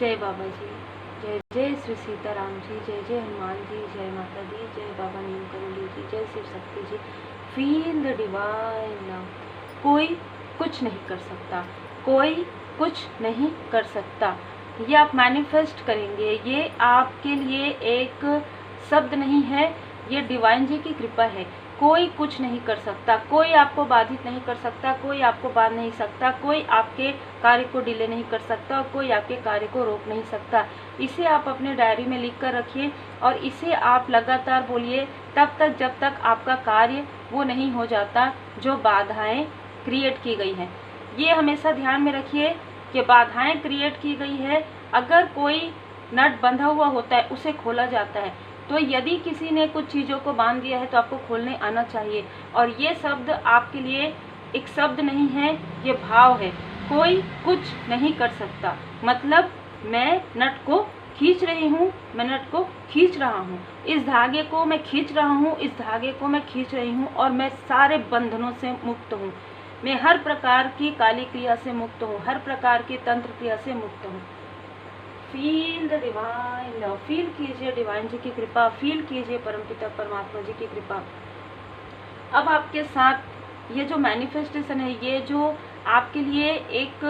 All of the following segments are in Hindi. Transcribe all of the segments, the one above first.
जय बाबा जी, जय जय श्री सीताराम जी, जय जय हनुमान जी, जय माता दी, जय बाबा नीम करोली जी, जय Shiv Shakti ji. Feel the divine love. कोई कुछ नहीं कर सकता, कोई कुछ नहीं कर सकता। ये आप मैनिफेस्ट करेंगे, ये आपके लिए एक शब्द नहीं है, ये डिवाइन जी की कृपा है। कोई कुछ नहीं कर सकता, कोई आपको बाधित नहीं कर सकता, कोई आपको बांध नहीं सकता, कोई आपके कार्य को डिले नहीं कर सकता और कोई आपके कार्य को रोक नहीं सकता। इसे आप अपने डायरी में लिख कर रखिए और इसे आप लगातार बोलिए तब तक जब तक आपका कार्य वो नहीं हो जाता जो बाधाएं क्रिएट की गई हैं। ये हमेशा ध्यान में रखिए कि बाधाएं क्रिएट की गई है, अगर कोई नट बंधा हुआ होता है उसे खोला जाता है, तो यदि किसी ने कुछ चीज़ों को बांध दिया है तो आपको खोलने आना चाहिए। और ये शब्द आपके लिए एक शब्द नहीं है, ये भाव है। कोई कुछ नहीं कर सकता, मतलब मैं नट को खींच रही हूँ, मैं नट को खींच रहा हूँ, इस धागे को मैं खींच रहा हूँ, इस धागे को मैं खींच रही हूँ और मैं सारे बंधनों से मुक्त हूँ। मैं हर प्रकार की काली क्रिया से मुक्त हूँ, हर प्रकार की तंत्र क्रिया से मुक्त हूँ। Feel the divine love. Feel कीजिए डिवाइन जी की कृपा, फील कीजिए परमपिता परमात्मा जी की कृपा। अब आपके साथ ये जो मैनिफेस्टेशन है, ये जो आपके लिए एक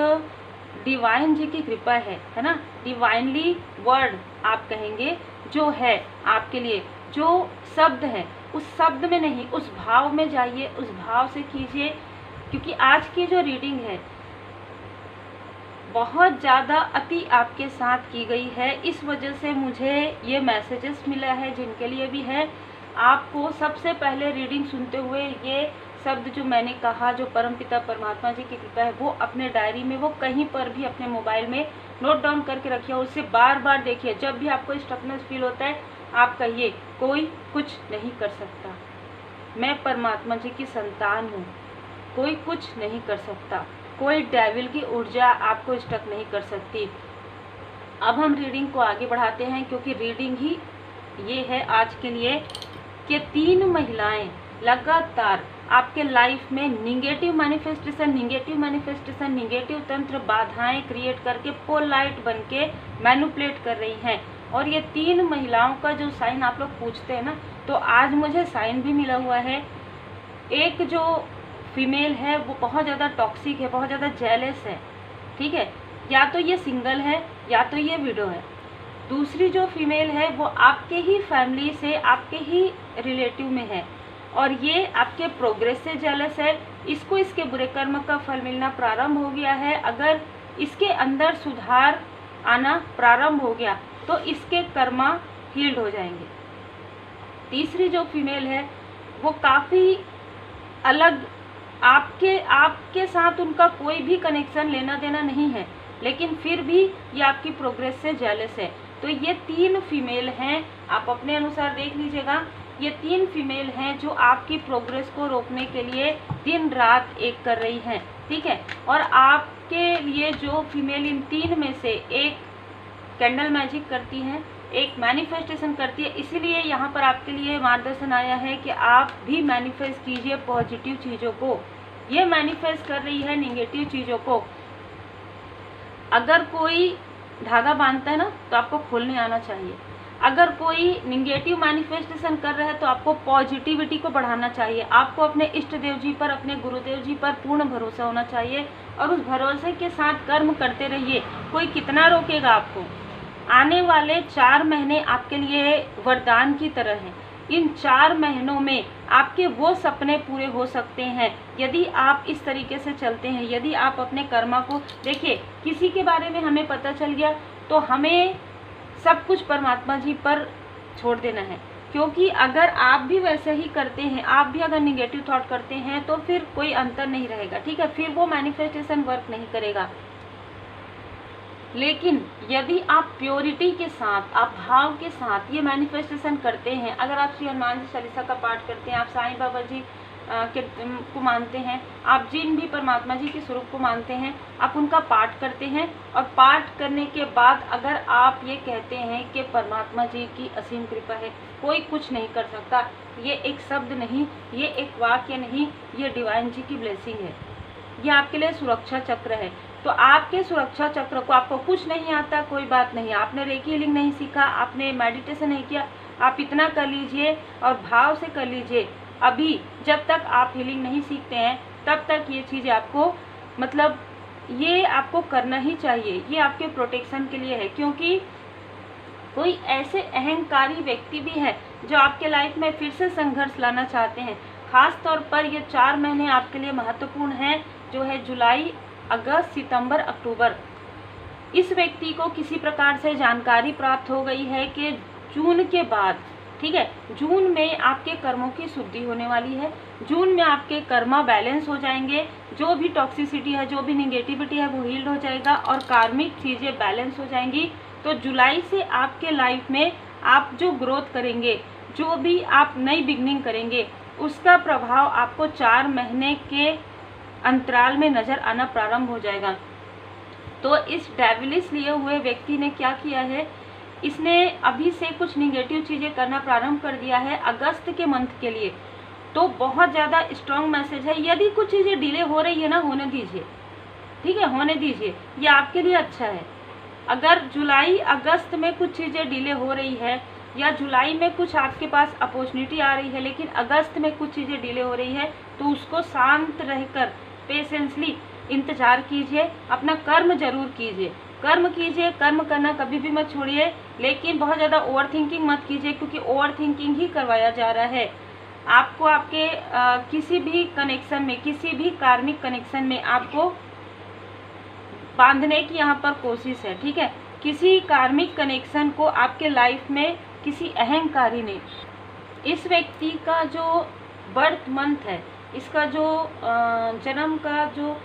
डिवाइन जी की कृपा है ना, डिवाइनली वर्ड आप कहेंगे जो है आपके लिए, जो शब्द है उस शब्द में नहीं, उस भाव में जाइए, उस भाव से कीजिए। क्योंकि आज की जो रीडिंग है बहुत ज़्यादा अति आपके साथ की गई है, इस वजह से मुझे ये मैसेजेस मिला है जिनके लिए भी है। आपको सबसे पहले रीडिंग सुनते हुए ये शब्द जो मैंने कहा, जो परमपिता परमात्मा जी की कृपा है, वो अपने डायरी में, वो कहीं पर भी अपने मोबाइल में नोट डाउन करके रखिए, उसे बार बार देखिए। जब भी आपको स्टकनेस फील होता है आप कहिए कोई कुछ नहीं कर सकता, मैं परमात्मा जी की संतान हूँ, कोई कुछ नहीं कर सकता, कोई डेविल की ऊर्जा आपको स्टक नहीं कर सकती। अब हम रीडिंग को आगे बढ़ाते हैं, क्योंकि रीडिंग ही ये है आज के लिए कि 3 महिलाएं लगातार आपके लाइफ में निगेटिव मैनिफेस्टेशन, निगेटिव तंत्र, बाधाएं क्रिएट करके पोलाइट बन के मैनिपुलेट कर रही हैं। और ये 3 महिलाओं का जो साइन आप लोग पूछते हैं ना, तो आज मुझे साइन भी मिला हुआ है। एक जो फीमेल है वो बहुत ज़्यादा टॉक्सिक है, बहुत ज़्यादा जेलस है, ठीक है, या तो ये सिंगल है या तो ये विडो है। दूसरी जो फीमेल है वो आपके ही फैमिली से, आपके ही रिलेटिव में है और ये आपके प्रोग्रेस से जेलस है। इसको इसके बुरे कर्म का फल मिलना प्रारंभ हो गया है। अगर इसके अंदर सुधार आना प्रारंभ हो गया तो इसके कर्मा हील्ड हो जाएंगे। तीसरी जो फीमेल है वो काफ़ी अलग, आपके साथ उनका कोई भी कनेक्शन लेना देना नहीं है, लेकिन फिर भी ये आपकी प्रोग्रेस से जेलस है। तो ये 3 फीमेल हैं, आप अपने अनुसार देख लीजिएगा। ये 3 फीमेल हैं जो आपकी प्रोग्रेस को रोकने के लिए दिन रात एक कर रही हैं, ठीक है। और आपके लिए जो फीमेल इन 3 में से एक कैंडल मैजिक करती हैं, एक मैनिफेस्टेशन करती है, इसीलिए यहाँ पर आपके लिए मार्गदर्शन आया है कि आप भी मैनिफेस्ट कीजिए पॉजिटिव चीज़ों को। ये मैनिफेस्ट कर रही है निगेटिव चीज़ों को। अगर कोई धागा बांधता है ना तो आपको खोलने आना चाहिए। अगर कोई निगेटिव मैनिफेस्टेशन कर रहा है तो आपको पॉजिटिविटी को बढ़ाना चाहिए। आपको अपने इष्ट देव जी पर, अपने गुरुदेव जी पर पूर्ण भरोसा होना चाहिए और उस भरोसे के साथ कर्म करते रहिए। कोई कितना रोकेगा आपको। आने वाले 4 महीने आपके लिए वरदान की तरह हैं। इन 4 महीनों में आपके वो सपने पूरे हो सकते हैं यदि आप इस तरीके से चलते हैं, यदि आप अपने कर्मा को देखिए। किसी के बारे में हमें पता चल गया तो हमें सब कुछ परमात्मा जी पर छोड़ देना है, क्योंकि अगर आप भी वैसे ही करते हैं, आप भी अगर निगेटिव थॉट करते हैं तो फिर कोई अंतर नहीं रहेगा, ठीक है, फिर वो मैनिफेस्टेशन वर्क नहीं करेगा। लेकिन यदि आप प्योरिटी के साथ, आप भाव के साथ ये मैनिफेस्टेशन करते हैं, अगर आप श्री हनुमान जी चालीसा का पाठ करते हैं, आप साईं बाबा जी को मानते हैं, आप जिन भी परमात्मा जी के स्वरूप को मानते हैं, आप उनका पाठ करते हैं और पाठ करने के बाद अगर आप ये कहते हैं कि परमात्मा जी की असीम कृपा है, कोई कुछ नहीं कर सकता, ये एक शब्द नहीं, ये एक वाक्य नहीं, ये डिवाइन जी की ब्लेसिंग है, ये आपके लिए सुरक्षा चक्र है। तो आपके सुरक्षा चक्र को, आपको कुछ नहीं आता कोई बात नहीं, आपने रेकी हीलिंग नहीं सीखा, आपने मेडिटेशन नहीं किया, आप इतना कर लीजिए और भाव से कर लीजिए। अभी जब तक आप हीलिंग नहीं सीखते हैं तब तक ये चीज़ आपको, मतलब ये आपको करना ही चाहिए, ये आपके प्रोटेक्शन के लिए है। क्योंकि कोई ऐसे अहंकारी व्यक्ति भी है जो आपके लाइफ में फिर से संघर्ष लाना चाहते हैं। खास तौर पर ये 4 महीने आपके लिए महत्वपूर्ण हैं, जो है जुलाई, अगस्त, सितंबर, अक्टूबर। इस व्यक्ति को किसी प्रकार से जानकारी प्राप्त हो गई है कि जून के बाद, ठीक है, जून में आपके कर्मों की शुद्धि होने वाली है, जून में आपके कर्मा बैलेंस हो जाएंगे, जो भी टॉक्सिसिटी है, जो भी निगेटिविटी है वो हील्ड हो जाएगा और कार्मिक चीज़ें बैलेंस हो जाएंगी। तो जुलाई से आपके लाइफ में आप जो ग्रोथ करेंगे, जो भी आप नई बिगनिंग करेंगे, उसका प्रभाव आपको 4 महीने के अंतराल में नज़र आना प्रारंभ हो जाएगा। तो इस डेविलिश लिए हुए व्यक्ति ने क्या किया है, इसने अभी से कुछ निगेटिव चीज़ें करना प्रारंभ कर दिया है अगस्त के मंथ के लिए। तो बहुत ज़्यादा स्ट्रॉन्ग मैसेज है। यदि कुछ चीज़ें डिले हो रही है ना, होने दीजिए, ठीक है, होने दीजिए, ये आपके लिए अच्छा है। अगर जुलाई अगस्त में कुछ चीज़ें डिले हो रही है, या जुलाई में कुछ आपके पास अपॉर्चुनिटी आ रही है लेकिन अगस्त में कुछ चीज़ें डिले हो रही है, तो उसको शांत रहकर पेशेंसली इंतज़ार कीजिए, अपना कर्म जरूर कीजिए, कर्म कीजिए, कर्म करना कभी भी मत छोड़िए। लेकिन बहुत ज़्यादा ओवर थिंकिंग मत कीजिए, क्योंकि ओवर थिंकिंग ही करवाया जा रहा है आपको। आपके किसी भी कनेक्शन में, किसी भी कार्मिक कनेक्शन में आपको बांधने की यहाँ पर कोशिश है, ठीक है। किसी कार्मिक कनेक्शन को आपके लाइफ में किसी अहंकारी ने, इस व्यक्ति का जो बर्थ मंथ है, इसका जो जन्म का जो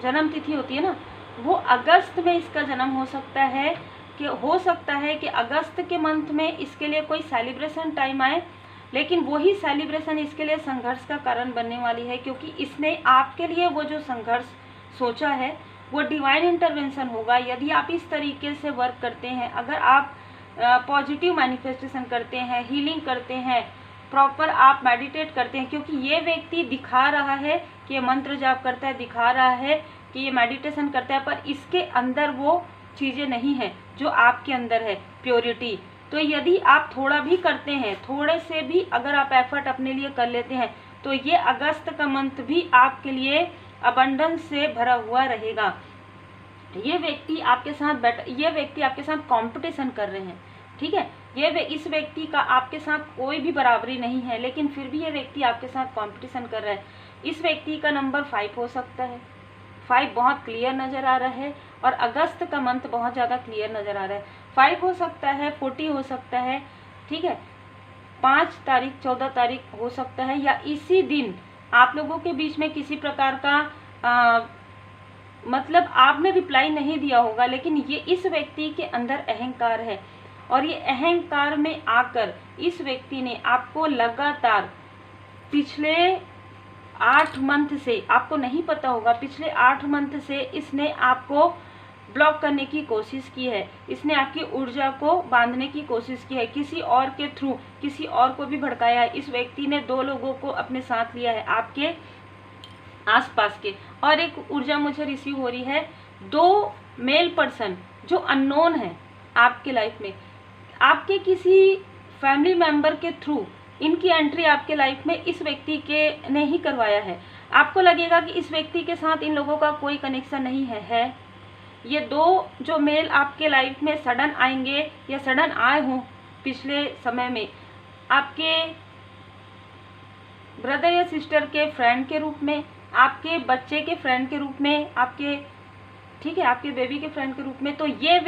जन्म तिथि होती है ना, वो अगस्त में इसका जन्म हो सकता है, कि अगस्त के मंथ में इसके लिए कोई सेलिब्रेशन टाइम आए, लेकिन वही सेलिब्रेशन इसके लिए संघर्ष का कारण बनने वाली है। क्योंकि इसने आपके लिए वो जो संघर्ष सोचा है वो डिवाइन इंटरवेंशन होगा। यदि आप इस तरीके से वर्क करते हैं, अगर आप पॉजिटिव मैनिफेस्टेशन करते हैं, हीलिंग करते हैं, प्रॉपर आप मेडिटेट करते हैं, क्योंकि ये व्यक्ति दिखा रहा है कि ये मंत्र जाप करता है, दिखा रहा है कि ये मेडिटेशन करता है, पर इसके अंदर वो चीज़ें नहीं है जो आपके अंदर है, प्योरिटी। तो यदि आप थोड़ा भी करते हैं, थोड़े से भी अगर आप एफर्ट अपने लिए कर लेते हैं, तो ये अगस्त का मंथ भी आपके लिए अबंडेंस से भरा हुआ रहेगा। ये व्यक्ति आपके साथ कंपटीशन कर रहे हैं, ठीक है। इस व्यक्ति का आपके साथ कोई भी बराबरी नहीं है, लेकिन फिर भी ये व्यक्ति आपके साथ कंपटीशन कर रहा है। इस व्यक्ति का नंबर 5 हो सकता है, 5 बहुत क्लियर नज़र आ रहा है, और अगस्त का मंथ बहुत ज़्यादा क्लियर नज़र आ रहा है। 5 हो सकता है, 40 हो सकता है, ठीक है, 5 तारीख 14 तारीख हो सकता है, या इसी दिन आप लोगों के बीच में किसी प्रकार का मतलब आपने रिप्लाई नहीं दिया होगा, लेकिन ये इस व्यक्ति के अंदर अहंकार है, और ये अहंकार में आकर इस व्यक्ति ने आपको लगातार पिछले 8 मंथ से, आपको नहीं पता होगा, पिछले 8 मंथ से इसने आपको ब्लॉक करने की कोशिश की है। इसने आपकी ऊर्जा को बांधने की कोशिश की है, किसी और के थ्रू किसी और को भी भड़काया है। इस व्यक्ति ने 2 लोगों को अपने साथ लिया है आपके आसपास के, और एक ऊर्जा मुझे रिसीव हो रही है 2 मेल पर्सन जो अननोन है आपके लाइफ में, आपके किसी फैमिली मेंबर के थ्रू इनकी एंट्री आपके लाइफ में इस व्यक्ति के ने ही करवाया है। आपको लगेगा कि इस व्यक्ति के साथ इन लोगों का कोई कनेक्शन नहीं है। ये 2 जो मेल आपके लाइफ में सडन आएंगे या सडन आए हों पिछले समय में, आपके ब्रदर या सिस्टर के फ्रेंड के रूप में, आपके बच्चे के फ्रेंड के रूप में, आपके, ठीक है, आपके बेबी के फ्रेंड के रूप में। तो ये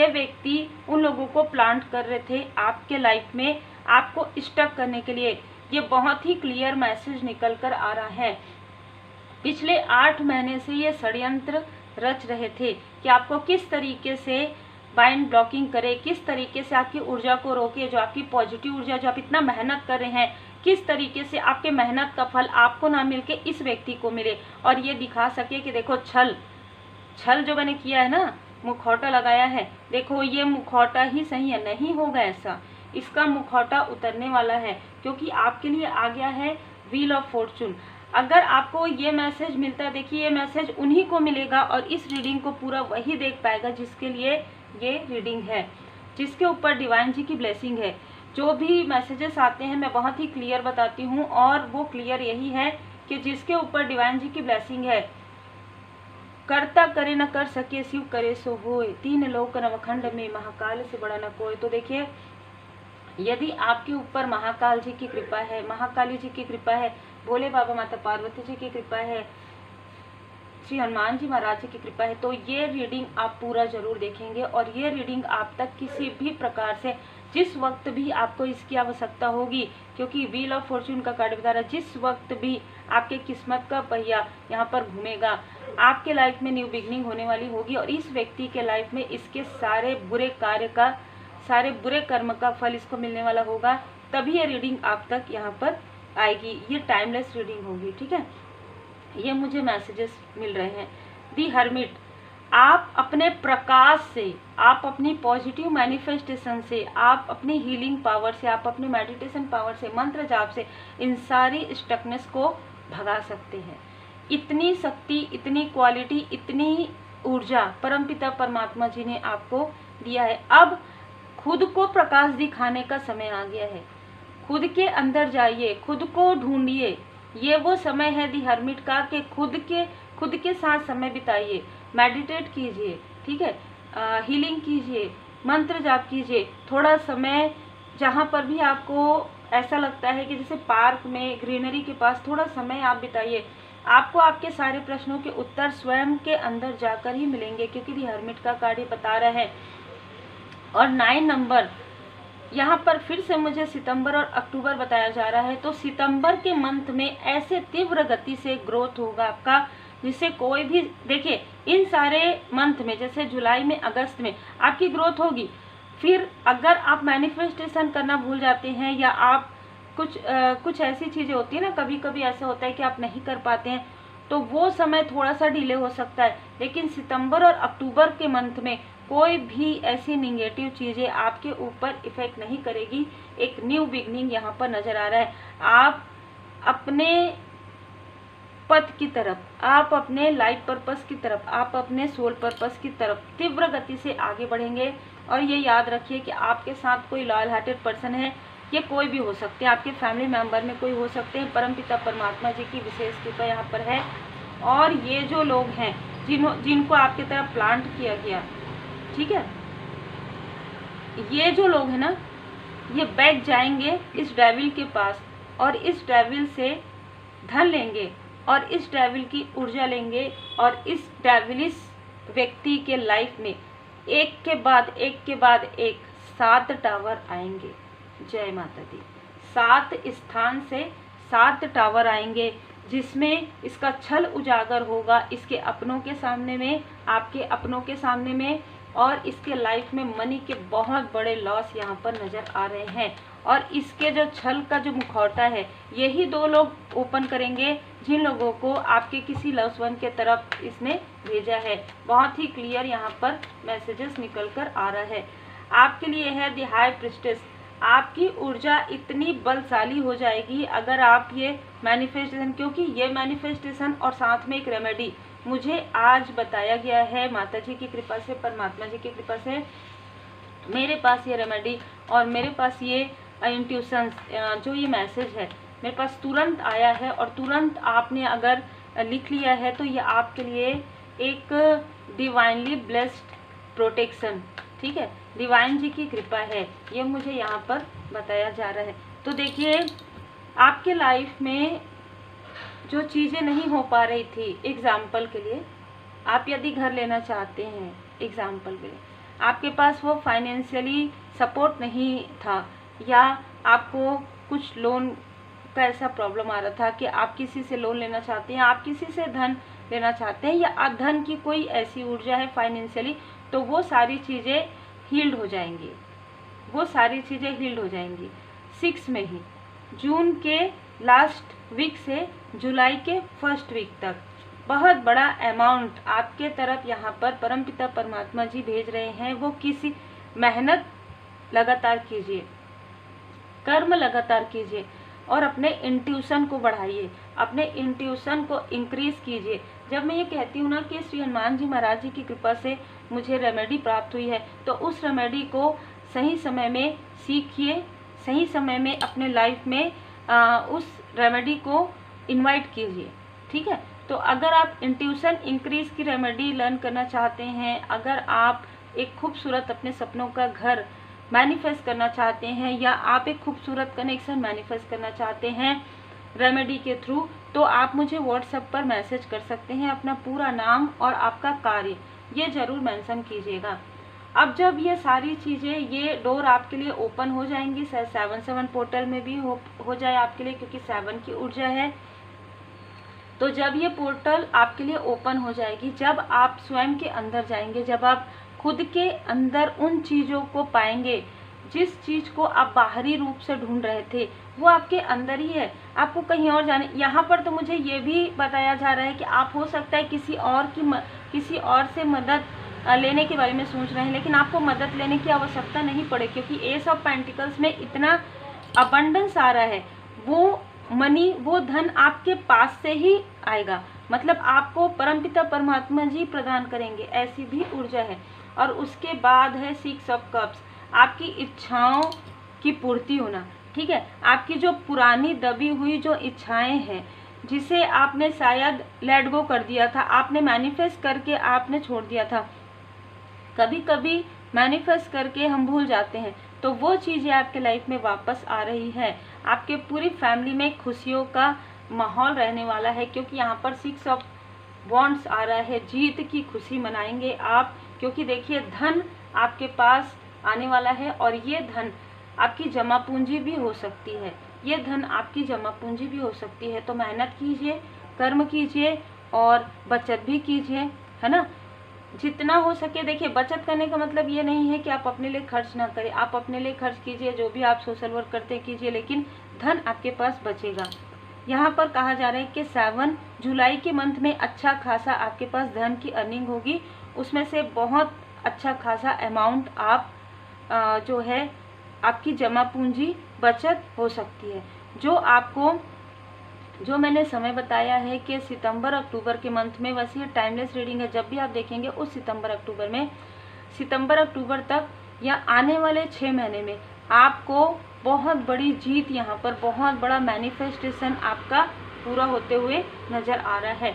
व्यक्ति उन लोगों को प्लांट कर रहे थे आपके लाइफ में, आपको स्टक करने के लिए। ये बहुत ही क्लियर मैसेज निकल कर आ रहा है। पिछले 8 महीने से ये षड्यंत्र रच रहे थे कि आपको किस तरीके से माइंड ब्लॉकिंग करे, किस तरीके से आपकी ऊर्जा को रोके, जो आपकी पॉजिटिव ऊर्जा, जो आप इतना मेहनत कर रहे हैं, किस तरीके से आपके मेहनत का फल आपको ना मिलके इस व्यक्ति को मिले, और ये दिखा सके कि देखो छल जो मैंने किया है ना, मुखौटा लगाया है, देखो ये मुखौटा ही सही है। नहीं होगा ऐसा, इसका मुखौटा उतरने वाला है, क्योंकि आपके लिए आ गया है व्हील ऑफ फॉर्चून। अगर आपको ये मैसेज मिलता है, देखिए ये मैसेज उन्हीं को मिलेगा और इस रीडिंग को पूरा वही देख पाएगा जिसके लिए ये रीडिंग है, जिसके ऊपर डिवाइन जी की ब्लेसिंग है। जो भी मैसेजेस आते हैं मैं बहुत ही क्लियर बताती हूँ, और वो क्लियर यही है कि जिसके ऊपर डिवाइन जी की ब्लेसिंग है, करता करे न कर सके शिव करे सो होए, तीन लोक नवखंड में महाकाल से बड़ा न कोई। तो देखिए यदि आपके ऊपर महाकाल जी की कृपा है, महाकाली जी की कृपा है, भोले बाबा माता पार्वती जी की कृपा है, श्री हनुमान जी महाराज जी की कृपा है, तो ये रीडिंग आप पूरा जरूर देखेंगे। और ये रीडिंग आप तक किसी भी प्रकार से जिस वक्त भी आपको इसकी आवश्यकता होगी, क्योंकि व्हील ऑफ फॉर्च्यून का कार्ड बता रहा है, जिस वक्त भी आपके किस्मत का पहिया यहाँ पर घूमेगा, आपके लाइफ में न्यू बिगनिंग होने वाली होगी और इस व्यक्ति के लाइफ में इसके सारे बुरे कार्य का, सारे बुरे कर्म का फल इसको मिलने वाला होगा, तभी ये रीडिंग आप तक यहाँ पर आएगी। ये टाइमलेस रीडिंग होगी, ठीक है। ये मुझे मैसेजेस मिल रहे हैं। दी हर्मिट, आप अपने प्रकाश से, आप अपनी पॉजिटिव मैनिफेस्टेशन से, आप अपनी हीलिंग पावर से, आप अपनी मेडिटेशन पावर से, मंत्र जाप से इन सारी स्टकनेस को भगा सकते हैं। इतनी शक्ति, इतनी क्वालिटी, इतनी ऊर्जा परमपिता परमात्मा जी ने आपको दिया है। अब खुद को प्रकाश दिखाने का समय आ गया है। खुद के अंदर जाइए, खुद को ढूंढिए। ये वो समय है दी हर्मिट का कि खुद के साथ समय बिताइए, मेडिटेट कीजिए, ठीक है, हीलिंग कीजिए, मंत्र जाप कीजिए। थोड़ा समय जहाँ पर भी आपको ऐसा लगता है कि जैसे पार्क में, ग्रीनरी के पास थोड़ा समय आप बिताइए। आपको आपके सारे प्रश्नों के उत्तर स्वयं के अंदर जाकर ही मिलेंगे, क्योंकि दी हर्मिट का कार्ड बता रहा है। और 9 नंबर यहाँ पर फिर से मुझे सितंबर और अक्टूबर बताया जा रहा है। तो सितंबर के मंथ में ऐसे तीव्र गति से ग्रोथ होगा आपका, जिससे कोई भी, देखिए इन सारे मंथ में, जैसे जुलाई में, अगस्त में आपकी ग्रोथ होगी। फिर अगर आप मैनिफेस्टेशन करना भूल जाते हैं, या आप कुछ ऐसी चीज़ें होती है ना, कभी कभी ऐसा होता है कि आप नहीं कर पाते हैं, तो वो समय थोड़ा सा डिले हो सकता है। लेकिन सितंबर और अक्टूबर के मंथ में कोई भी ऐसी निगेटिव चीज़ें आपके ऊपर इफेक्ट नहीं करेगी। एक न्यू बिगनिंग यहाँ पर नज़र आ रहा है। आप अपने पथ की तरफ, आप अपने लाइफ पर्पस की तरफ, आप अपने सोल पर्पस की तरफ तीव्र गति से आगे बढ़ेंगे। और ये याद रखिए कि आपके साथ कोई लॉयल हार्टेड पर्सन है। ये कोई भी हो सकते हैं, आपके फैमिली मेंबर में कोई हो सकते हैं। परमपिता परमात्मा जी की विशेष कृपा यहाँ पर है। और ये जो लोग हैं जिनको आपकी तरफ प्लांट किया गया, ठीक है, ये जो लोग हैं ना, ये बैक जाएंगे इस डेविल के पास, और इस डेविल से धन लेंगे, और इस डेविल की ऊर्जा लेंगे, और इस डेविलिस व्यक्ति के लाइफ में एक के बाद एक 7 टावर आएंगे। जय माता दी। 7 स्थान से 7 टावर आएंगे, जिसमें इसका छल उजागर होगा इसके अपनों के सामने में, आपके अपनों के सामने में। और इसके लाइफ में मनी के बहुत बड़े लॉस यहाँ पर नज़र आ रहे हैं। और इसके जो छल का जो मुखौटा है, यही 2 लोग ओपन करेंगे, जिन लोगों को आपके किसी लव्ड वन के तरफ इसने भेजा है। बहुत ही क्लियर यहाँ पर मैसेजेस निकल कर आ रहा है। आपके लिए है द हाई प्रिस्टेस। आपकी ऊर्जा इतनी बलशाली हो जाएगी अगर आप ये मैनिफेस्टेशन, क्योंकि ये मैनिफेस्टेशन और साथ में एक रेमेडी मुझे आज बताया गया है माता जी की कृपा से, परमात्मा जी की कृपा से। मेरे पास ये रेमेडी और मेरे पास ये इंट्यूशंस, जो ये मैसेज है मेरे पास तुरंत आया है, और तुरंत आपने अगर लिख लिया है तो ये आपके लिए एक डिवाइनली ब्लेस्ड प्रोटेक्शन, ठीक है, डिवाइन जी की कृपा है, ये मुझे यहाँ पर बताया जा रहा है। तो देखिए आपके लाइफ में जो चीज़ें नहीं हो पा रही थी, एग्जाम्पल के लिए आप यदि घर लेना चाहते हैं, एग्जाम्पल के लिए आपके पास वो फाइनेंशियली सपोर्ट नहीं था, या आपको कुछ लोन का ऐसा प्रॉब्लम आ रहा था कि आप किसी से लोन लेना चाहते हैं, आप किसी से धन लेना चाहते हैं, या धन की कोई ऐसी ऊर्जा है फाइनेंशियली, तो वो सारी चीज़ें हील्ड हो जाएंगी, वो सारी चीज़ें हील्ड हो जाएंगी 6 में ही, जून के लास्ट वीक से जुलाई के फर्स्ट वीक तक। बहुत बड़ा अमाउंट आपके तरफ यहाँ पर परमपिता परमात्मा जी भेज रहे हैं। वो किसी मेहनत लगातार कीजिए, कर्म लगातार कीजिए, और अपने इंट्यूशन को बढ़ाइए, अपने इंट्यूशन को इंक्रीज कीजिए। जब मैं ये कहती हूँ ना कि श्री हनुमान जी महाराज जी की कृपा से मुझे रेमेडी प्राप्त हुई है, तो उस रेमेडी को सही समय में सीखिए, सही समय में अपने लाइफ में उस रेमेडी को इन्वाइट कीजिए। ठीक है, तो अगर आप इंट्यूशन इंक्रीज की रेमेडी लर्न करना चाहते हैं, अगर आप एक खूबसूरत अपने सपनों का घर मैनिफेस्ट करना चाहते हैं, या आप एक खूबसूरत कनेक्शन मैनिफेस्ट करना चाहते हैं रेमेडी के थ्रू, तो आप मुझे व्हाट्सएप पर मैसेज कर सकते हैं। अपना पूरा नाम और आपका कार्य ये ज़रूर मेंशन कीजिएगा। अब जब ये सारी चीज़ें, ये डोर आपके लिए ओपन हो जाएंगी, 7/7 पोर्टल में भी हो जाए आपके लिए, क्योंकि 7 की ऊर्जा है। तो जब ये पोर्टल आपके लिए ओपन हो जाएगी, जब आप स्वयं के अंदर जाएंगे, जब आप खुद के अंदर उन चीज़ों को पाएंगे जिस चीज़ को आप बाहरी रूप से ढूंढ रहे थे, वो आपके अंदर ही है, आपको कहीं और जाने। यहाँ पर तो मुझे ये भी बताया जा रहा है कि आप हो सकता है किसी और से मदद लेने के बारे में सोच रहे हैं, लेकिन आपको मदद लेने की आवश्यकता नहीं पड़े, क्योंकि एस ऑफ पेंटिकल्स में इतना अबंडेंस आ रहा है, वो मनी, वो धन आपके पास से ही आएगा, मतलब आपको परमपिता परमात्मा जी प्रदान करेंगे, ऐसी भी ऊर्जा है। और उसके बाद है 6 ऑफ कप्स, आपकी इच्छाओं की पूर्ति होना। ठीक है, आपकी जो पुरानी दबी हुई जो इच्छाएं हैं, जिसे आपने शायद लेट गो कर दिया था, आपने मैनिफेस्ट करके आपने छोड़ दिया था, कभी कभी मैनिफेस्ट करके हम भूल जाते हैं, तो वो चीज़ें आपके लाइफ में वापस आ रही है। आपके पूरी फैमिली में खुशियों का माहौल रहने वाला है, क्योंकि यहाँ पर 6 ऑफ वॉन्ड्स आ रहा है। जीत की खुशी मनाएंगे आप, क्योंकि देखिए धन आपके पास आने वाला है, और ये धन आपकी जमा पूंजी भी हो सकती है, ये धन आपकी जमा पूंजी भी हो सकती है। तो मेहनत कीजिए, कर्म कीजिए और बचत भी कीजिए, है ना, जितना हो सके। देखिए, बचत करने का मतलब ये नहीं है कि आप अपने लिए खर्च ना करें, आप अपने लिए खर्च कीजिए, जो भी आप सोशल वर्क करते कीजिए, लेकिन धन आपके पास बचेगा। यहाँ पर कहा जा रहा है कि 7 जुलाई के मंथ में अच्छा खासा आपके पास धन की अर्निंग होगी, उसमें से बहुत अच्छा खासा अमाउंट आप जो है आपकी जमा पूंजी बचत हो सकती है। जो मैंने समय बताया है कि सितंबर अक्टूबर के मंथ में, वैसे ये टाइमलेस रीडिंग है, जब भी आप देखेंगे उस सितंबर अक्टूबर तक या आने वाले 6 महीने में आपको बहुत बड़ी जीत, यहाँ पर बहुत बड़ा मैनिफेस्टेशन आपका पूरा होते हुए नजर आ रहा है।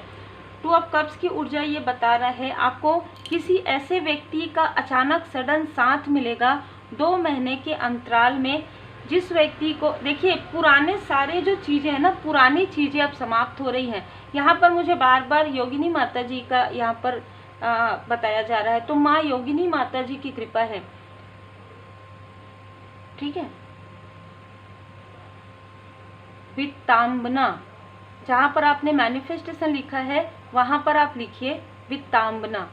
2 ऑफ कप्स की ऊर्जा ये बता रहा है आपको किसी ऐसे व्यक्ति का अचानक सडन साथ मिलेगा 2 महीने के अंतराल में, जिस व्यक्ति को, देखिए पुराने सारे जो चीज़ें हैं ना, पुरानी चीज़ें अब समाप्त हो रही हैं। यहाँ पर मुझे बार बार योगिनी माता जी का यहाँ पर बताया जा रहा है, तो माँ योगिनी माता जी की कृपा है। ठीक है, वित्तांबना, जहाँ पर आपने मैनिफेस्टेशन लिखा है वहाँ पर आप लिखिए वित्तांबना।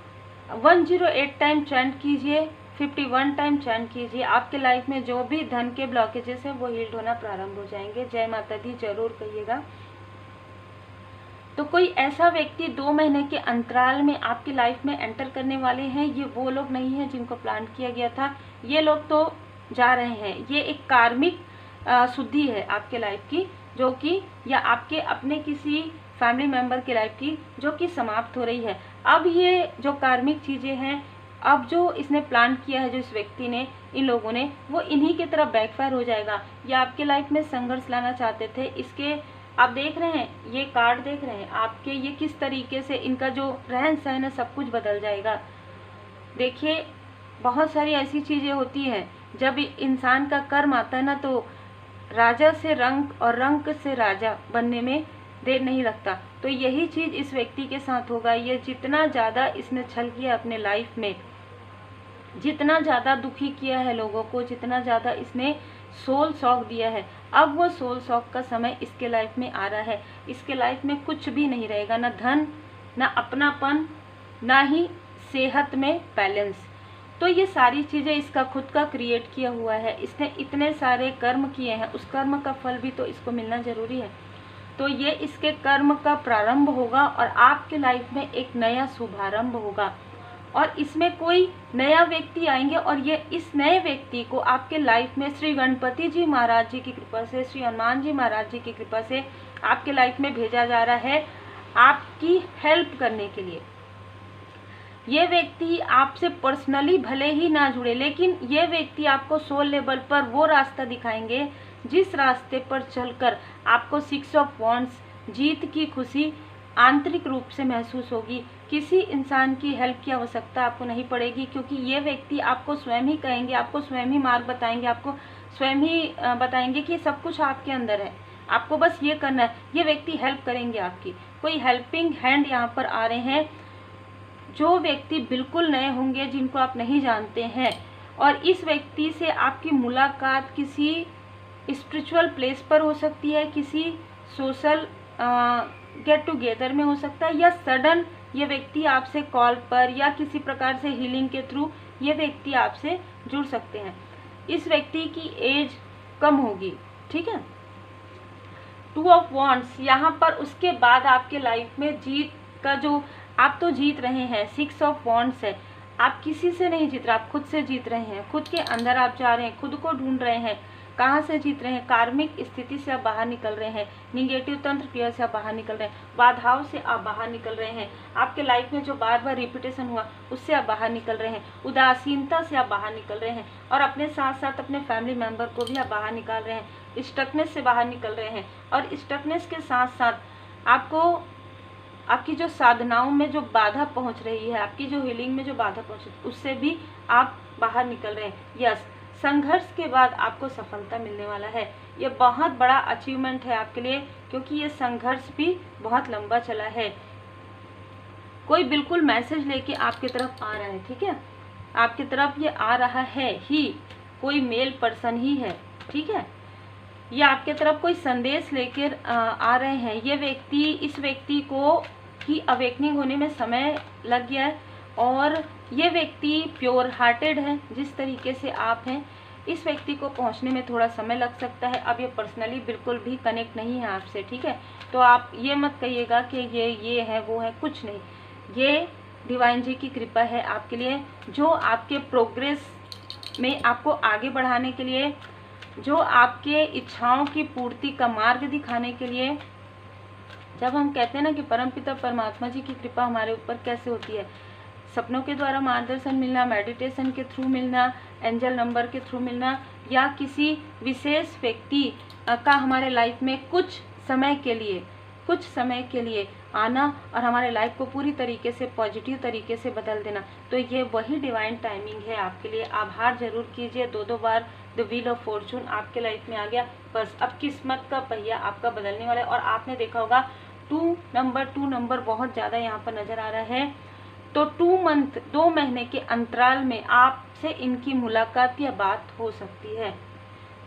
108 टाइम चैंट कीजिए, 51 टाइम चैंट कीजिए। आपके लाइफ में जो भी धन के ब्लॉकेजेस हैं वो हील्ड होना प्रारंभ हो जाएंगे। जय माता दी जरूर कहिएगा। तो कोई ऐसा व्यक्ति 2 महीने के अंतराल में आपकी लाइफ में एंटर करने वाले हैं। ये वो लोग नहीं हैं जिनको प्लान किया गया था, ये लोग तो जा रहे हैं। ये एक कार्मिक शुद्धि है आपके लाइफ की, जो कि या आपके अपने किसी फैमिली मेंबर की लाइफ की, जो कि समाप्त हो रही है। अब ये जो कार्मिक चीज़ें हैं, अब जो इसने प्लान किया है, जो इस व्यक्ति ने, इन लोगों ने, वो इन्हीं की तरफ बैकफायर हो जाएगा। या आपके लाइफ में संघर्ष लाना चाहते थे, इसके आप देख रहे हैं, ये कार्ड देख रहे हैं आपके, ये किस तरीके से इनका जो रहन सहन है सब कुछ बदल जाएगा। देखिए बहुत सारी ऐसी चीज़ें होती हैं, जब इंसान का कर्म आता है ना, तो राजा से रंक और रंक से राजा बनने में देर नहीं लगता। तो यही चीज़ इस व्यक्ति के साथ होगा। ये जितना ज़्यादा इसने छल किया अपने लाइफ में, जितना ज़्यादा दुखी किया है लोगों को, जितना ज़्यादा इसने सोल शॉक दिया है, अब वो सोल शॉक का समय इसके लाइफ में आ रहा है। इसके लाइफ में कुछ भी नहीं रहेगा, ना धन, ना अपनापन, ना ही सेहत में बैलेंस। तो ये सारी चीज़ें इसका खुद का क्रिएट किया हुआ है। इसने इतने सारे कर्म किए हैं, उस कर्म का फल भी तो इसको मिलना ज़रूरी है। तो ये इसके कर्म का प्रारंभ होगा और आपके लाइफ में एक नया शुभारंभ होगा। और इसमें कोई नया व्यक्ति आएंगे और ये इस नए व्यक्ति को आपके लाइफ में श्री गणपति जी महाराज जी की कृपा से, श्री हनुमान जी महाराज जी की कृपा से आपके लाइफ में भेजा जा रहा है आपकी हेल्प करने के लिए। ये व्यक्ति आपसे पर्सनली भले ही ना जुड़े, लेकिन ये व्यक्ति आपको सोल लेवल पर वो रास्ता दिखाएंगे जिस रास्ते पर चलकर आपको 6 ऑफ वॉन्ड्स, जीत की खुशी आंतरिक रूप से महसूस होगी। किसी इंसान की हेल्प की आवश्यकता आपको नहीं पड़ेगी, क्योंकि ये व्यक्ति आपको स्वयं ही कहेंगे, आपको स्वयं ही मार्ग बताएंगे, आपको स्वयं ही बताएंगे कि सब कुछ आपके अंदर है, आपको बस ये करना है। ये व्यक्ति हेल्प करेंगे आपकी, कोई हेल्पिंग हैंड यहाँ पर आ रहे हैं। जो व्यक्ति बिल्कुल नए होंगे, जिनको आप नहीं जानते हैं, और इस व्यक्ति से आपकी मुलाकात किसी स्पिरिचुअल प्लेस पर हो सकती है, किसी सोशल गेट टुगेदर में हो सकता है, या सडन ये व्यक्ति आपसे कॉल पर या किसी प्रकार से हीलिंग के थ्रू ये व्यक्ति आपसे जुड़ सकते हैं। इस व्यक्ति की एज कम होगी, ठीक है। 2 ऑफ वॉन्ड्स यहाँ पर, उसके बाद आपके लाइफ में जीत का जो आप तो जीत रहे हैं, 6 ऑफ वॉन्ड्स है, आप किसी से नहीं जीत रहे, आप खुद से जीत रहे हैं, खुद के अंदर आप जा रहे हैं, खुद को ढूंढ रहे हैं। कहाँ से जीत रहे हैं? कार्मिक स्थिति से आप बाहर निकल रहे हैं, निगेटिव तंत्र क्रिया से आप बाहर निकल रहे हैं, बाधाओं से आप बाहर निकल रहे हैं, आपके लाइफ में जो बार बार रिपीटेशन हुआ उससे आप बाहर निकल रहे हैं, उदासीनता से आप बाहर निकल रहे हैं, और अपने साथ साथ अपने फैमिली मेम्बर को भी आप बाहर निकाल रहे हैं, स्टकनेस से बाहर निकल रहे हैं। और स्टकनेस के साथ साथ आपको आपकी जो साधनाओं में जो बाधा पहुंच रही है, आपकी जो हीलिंग में जो बाधा पहुंच रही है, उससे भी आप बाहर निकल रहे हैं। यस, संघर्ष के बाद आपको सफलता मिलने वाला है। ये बहुत बड़ा अचीवमेंट है आपके लिए, क्योंकि ये संघर्ष भी बहुत लंबा चला है। कोई बिल्कुल मैसेज लेके आपकी तरफ आ रहा है, ठीक है, आपकी तरफ ये आ रहा है ही, कोई मेल पर्सन ही है, ठीक है, ये आपके तरफ कोई संदेश लेकर आ रहे हैं। ये व्यक्ति, इस व्यक्ति को की अवेकनिंग होने में समय लग गया है, और ये व्यक्ति प्योर हार्टेड है, जिस तरीके से आप हैं। इस व्यक्ति को पहुंचने में थोड़ा समय लग सकता है। अब ये पर्सनली बिल्कुल भी कनेक्ट नहीं है आपसे, ठीक है, तो आप ये मत कहिएगा कि ये है वो है, कुछ नहीं। ये डिवाइन जी की कृपा है आपके लिए, जो आपके प्रोग्रेस में आपको आगे बढ़ाने के लिए, जो आपके इच्छाओं की पूर्ति का मार्ग दिखाने के लिए। जब हम कहते हैं ना कि परमपिता परमात्मा जी की कृपा हमारे ऊपर कैसे होती है, सपनों के द्वारा मार्गदर्शन मिलना, मेडिटेशन के थ्रू मिलना, एंजल नंबर के थ्रू मिलना, या किसी विशेष व्यक्ति का हमारे लाइफ में कुछ समय के लिए आना और हमारे लाइफ को पूरी तरीके से पॉजिटिव तरीके से बदल देना। तो ये वही डिवाइन टाइमिंग है आपके लिए। आभार जरूर कीजिए। 2 बार द व्हील ऑफ फॉर्चून आपके लाइफ में आ गया। बस अब किस्मत का पहिया आपका बदलने वाला है। और आपने देखा होगा 2 नंबर बहुत ज़्यादा यहाँ पर नज़र आ रहा है। तो 2 महीने के अंतराल में आपसे इनकी मुलाकात या बात हो सकती है।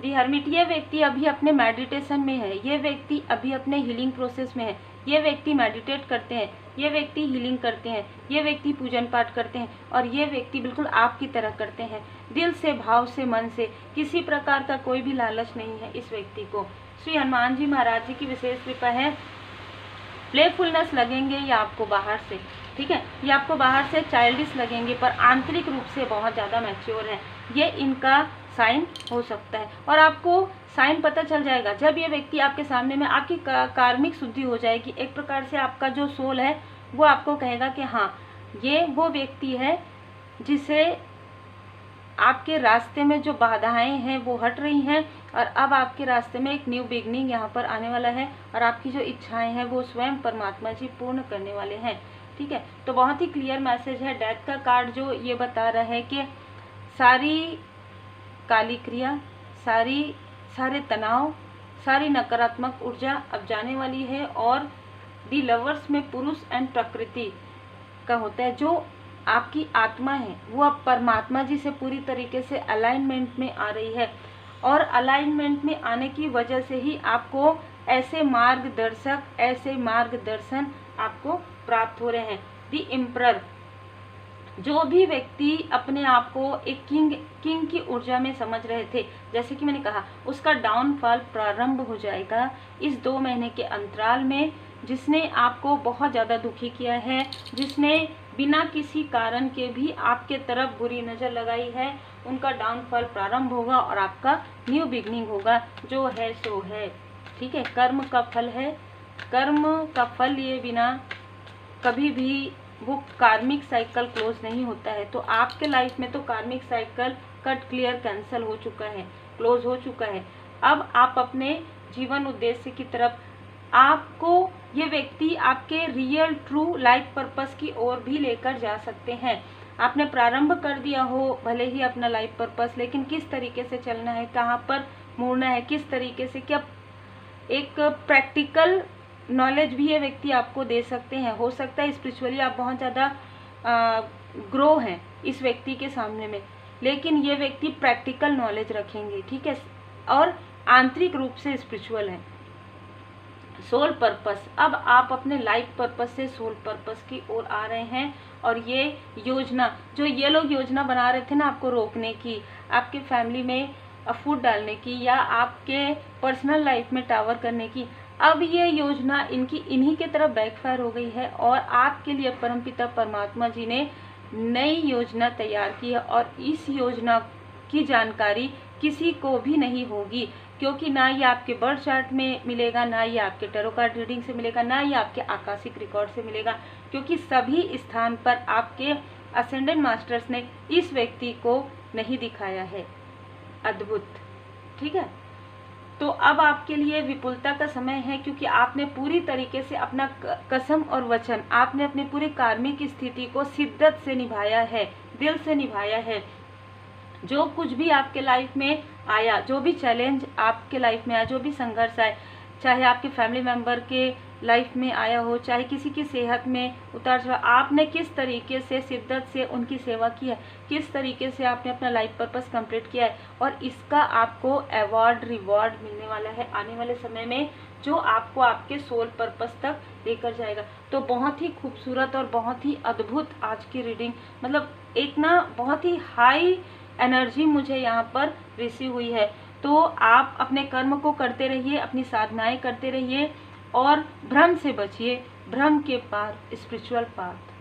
दी हर्मिट, ये व्यक्ति अभी अपने मेडिटेशन में है, ये व्यक्ति अभी अपने हीलिंग प्रोसेस में है, ये व्यक्ति मेडिटेट करते हैं, ये व्यक्ति हीलिंग करते हैं, ये व्यक्ति पूजन पाठ करते हैं, और ये व्यक्ति बिल्कुल आपकी तरह करते हैं, दिल से, भाव से, मन से। किसी प्रकार का कोई भी लालच नहीं है इस व्यक्ति को। श्री हनुमान जी महाराज जी की विशेष कृपा है। प्लेफुलनेस लगेंगे ये आपको बाहर से, ठीक है, ये आपको बाहर से चाइल्डिश लगेंगे, पर आंतरिक रूप से बहुत ज़्यादा मैच्योर है। ये इनका साइन हो सकता है, और आपको साइन पता चल जाएगा जब ये व्यक्ति आपके सामने में, आपकी कार्मिक शुद्धि हो जाएगी। एक प्रकार से आपका जो सोल है वो आपको कहेगा कि हाँ, ये वो व्यक्ति है जिसे आपके रास्ते में जो बाधाएं हैं वो हट रही हैं, और अब आपके रास्ते में एक न्यू बिगनिंग यहाँ पर आने वाला है, और आपकी जो इच्छाएं हैं वो स्वयं परमात्मा जी पूर्ण करने वाले हैं, ठीक है। तो बहुत ही क्लियर मैसेज है। डेथ का कार्ड जो ये बता रहा है कि सारी काली क्रिया, सारे तनाव, सारी नकारात्मक ऊर्जा अब जाने वाली है, और दी लवर्स में पुरुष एंड प्रकृति का होता है। जो आपकी आत्मा है वो अब परमात्मा जी से पूरी तरीके से अलाइनमेंट में आ रही है, और अलाइनमेंट में आने की वजह से ही आपको ऐसे मार्गदर्शन आपको प्राप्त हो रहे हैं। दी एम्परर, जो भी व्यक्ति अपने आप को एक किंग की ऊर्जा में समझ रहे थे, जैसे कि मैंने कहा, उसका डाउनफॉल प्रारंभ हो जाएगा इस 2 महीने के अंतराल में। जिसने आपको बहुत ज़्यादा दुखी किया है, जिसने बिना किसी कारण के भी आपके तरफ बुरी नज़र लगाई है, उनका डाउनफॉल प्रारंभ होगा और आपका न्यू बिगनिंग होगा। जो है सो है, ठीक है। कर्म का फल है, कर्म का फल लिए बिना कभी भी वो कार्मिक साइकिल क्लोज नहीं होता है। तो आपके लाइफ में तो कार्मिक साइकिल कट, क्लियर, कैंसिल हो चुका है, क्लोज हो चुका है। अब आप अपने जीवन उद्देश्य की तरफ, आपको ये व्यक्ति आपके रियल ट्रू लाइफ पर्पस की ओर भी लेकर जा सकते हैं। आपने प्रारंभ कर दिया हो भले ही अपना लाइफ पर्पस, लेकिन किस तरीके से चलना है, कहाँ पर मुड़ना है, किस तरीके से, क्या एक प्रैक्टिकल नॉलेज भी ये व्यक्ति आपको दे सकते हैं। हो सकता है स्पिरिचुअली आप बहुत ज़्यादा ग्रो हैं इस व्यक्ति के सामने में, लेकिन ये व्यक्ति प्रैक्टिकल नॉलेज रखेंगे, ठीक है, और आंतरिक रूप से स्पिरिचुअल हैं। सोल पर्पस, अब आप अपने लाइफ पर्पस से सोल पर्पस की ओर आ रहे हैं। और ये योजना, जो ये लोग योजना बना रहे थे ना आपको रोकने की, आपके फैमिली में फूट डालने की या आपके पर्सनल लाइफ में टावर करने की, अब ये योजना इन्हीं के तरफ बैकफायर हो गई है और आपके लिए परमपिता परमात्मा जी ने नई योजना तैयार की है। और इस योजना की जानकारी किसी को भी नहीं होगी, क्योंकि ना ये आपके बर्थ चार्ट में मिलेगा, ना ये आपके टैरो कार्ड रीडिंग से मिलेगा, ना ये आपके आकाशिक रिकॉर्ड से मिलेगा, क्योंकि सभी स्थान पर आपके असेंडेंट मास्टर्स ने इस व्यक्ति को नहीं दिखाया है। अद्भुत, ठीक है। तो अब आपके लिए विपुलता का समय है, क्योंकि आपने पूरी तरीके से अपना कसम और वचन, आपने अपनी पूरी कार्मिक स्थिति को शिद्दत से निभाया है, दिल से निभाया है। जो कुछ भी आपके लाइफ में आया, जो भी चैलेंज आपके लाइफ में आया, जो भी संघर्ष आए, चाहे आपके फैमिली मेंबर के लाइफ में आया हो, चाहे किसी की सेहत में उतार चढ़ाव, आपने किस तरीके से शिद्दत से उनकी सेवा की है, किस तरीके से आपने अपना लाइफ पर्पस कंप्लीट किया है, और इसका आपको अवार्ड रिवॉर्ड मिलने वाला है आने वाले समय में, जो आपको आपके सोल पर्पस तक लेकर जाएगा। तो बहुत ही खूबसूरत और बहुत ही अद्भुत आज की रीडिंग, मतलब एक ना बहुत ही हाई एनर्जी मुझे यहाँ पर रिसीव हुई है। तो आप अपने कर्म को करते रहिए, अपनी साधनाएं करते रहिए और भ्रम से बचिए, भ्रम के पार स्पिरिचुअल पाथ।